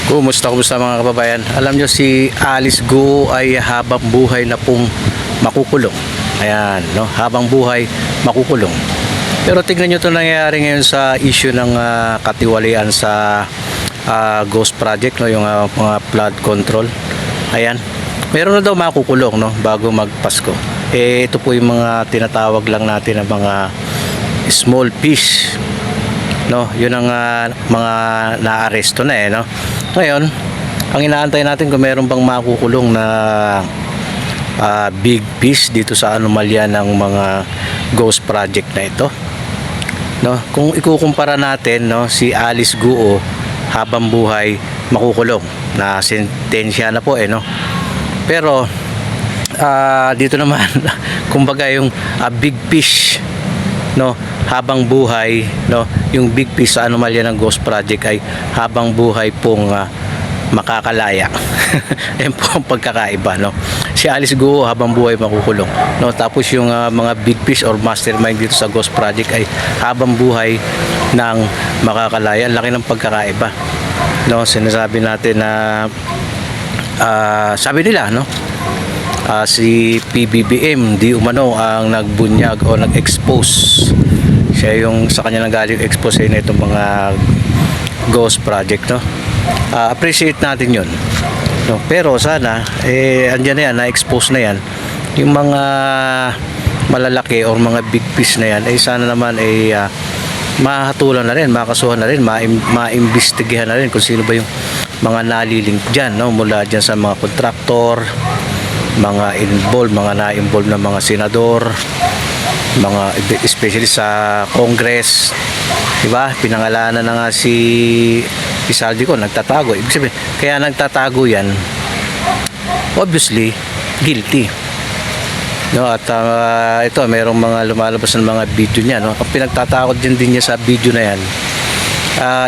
Kumusta mga kababayan? Alam nyo si Alice Guo ay habang buhay na pong makukulong. Ayan, no? Habang buhay makukulong. Pero tignan nyo ito nangyayari ngayon sa issue ng katiwalian sa Ghost Project, no? Yung mga flood control. Ayan. Meron na daw makukulong, no? Bago magpasko. Ito po yung mga tinatawag lang natin na mga small fish, no? Yun ang mga naaresto na no? Ngayon, ang inaantay natin kung meron bang makukulong na big fish dito sa anomalya ng mga ghost project na ito, no? Kung ikukumpara natin, no, si Alice Guo habang buhay makukulong, na sentensya na po no? Pero dito naman kumbaga yung big fish, no, habang buhay, no, yung big fish sa anomalya ng ghost project ay habang buhay pong makakalaya. Yan po ang pagkakaiba, no. Si Alice Guo habang buhay makukulong, no, tapos yung mga big fish or mastermind dito sa ghost project ay habang buhay ng makakalaya. Ang laki ng pagkakaiba, no. Sinasabi natin na sabi nila, no, si PBBM di umano ang nagbunyag o nag-expose. Siya yung sa kanya nang galing expose na itong mga ghost project, no. Appreciate natin yun, no? Pero sana andyan na yan, na-expose na yan yung mga malalaki or mga big fish na yan, sana naman mahatulan na rin, makasuhan na rin, maimbestigahan na rin kung sino ba yung mga nalilink dyan, no? Mula dyan sa mga kontraktor, mga involved, mga na-involved na mga senador, mga especially sa Congress, diba? Pinangalanan na nga si Saldico, nagtatago. Ibig sabihin, kaya nagtatago yan, obviously guilty, no. At ito, merong mga lumalabas ng mga video niya, no. Ang pinagtatakot din niya sa video na yan,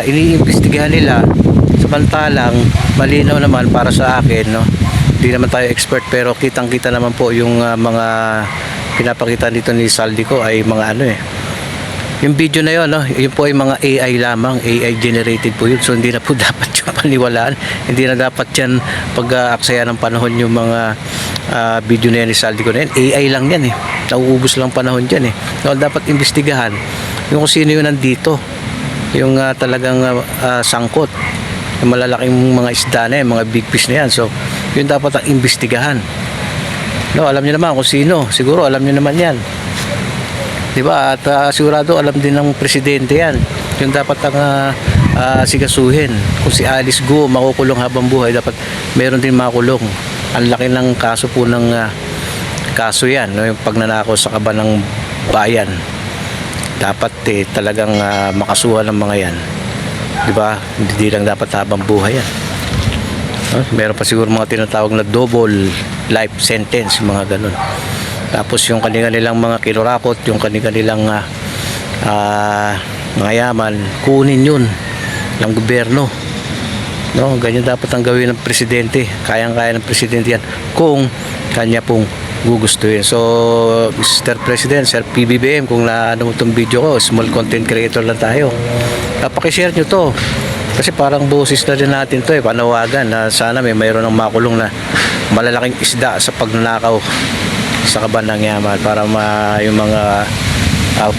iniimbestigahan nila, samantalang malinaw naman para sa akin, no. Hindi naman tayo expert, pero kitang-kita naman po yung mga pinapakita dito ni Saldico ay mga yung video na yun, no, yun po ay mga AI lamang, AI generated po yun. So hindi na po dapat yung paniwalaan, hindi na dapat yan pag-aksaya ng panahon yung mga video na yan ni Saldico na yan. AI lang yan nauubos lang panahon dyan So, dapat imbestigahan yung kung sino yun nandito, yung talagang sangkot, yung malalaking mga isda na yan, mga big fish na yan. So yun dapat ang imbestigahan, no. Alam niyo naman kung sino, siguro alam niyo naman yan, diba? At sigurado alam din ng presidente yan, yung dapat ang sigasuhin. Kung si Alice Guo makukulong habang buhay, dapat meron din makulong. Ang laki ng kaso po ng kaso yan, no? Yung pagnanakaw sa kaban ng bayan, dapat talagang makasuhan ng mga yan, diba? Hindi lang dapat habang buhay yan. Meron pa siguro mga tinatawag na double life sentence, mga ganun. Tapos yung kanilang mga kinurakot, yung kanilang mga yaman, kunin yun ng gobyerno, no. Ganyan dapat ang gawin ng presidente. Kayang-kaya ng presidente yan kung kanya pong gugustuhin. So Mr. President, Sir PBBM, kung naano mo itong video ko, small content creator lang tayo, pakishare nyo to, kasi parang boses na din natin to panawagan na sana mayroon ng makulong na malalaking isda sa pagnanakaw sa kaban ng yaman, para yung mga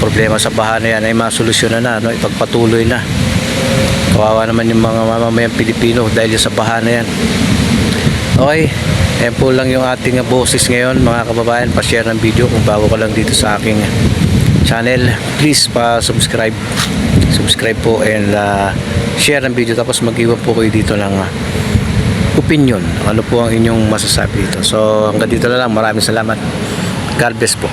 problema sa baha na yan ay masolusyonan na, no? Ipagpatuloy na. Kawawa naman yung mga mamamayang Pilipino dahil sa baha na yan. Okay, yan po lang yung ating boses ngayon, mga kababayan. Pa-share ng video kung bago ka lang dito sa aking channel. Please pa-subscribe po and share ng video, tapos mag-iwan po kayo dito ng opinion, ano po ang inyong masasabi dito. So hanggang dito na lang, maraming salamat. God bless po.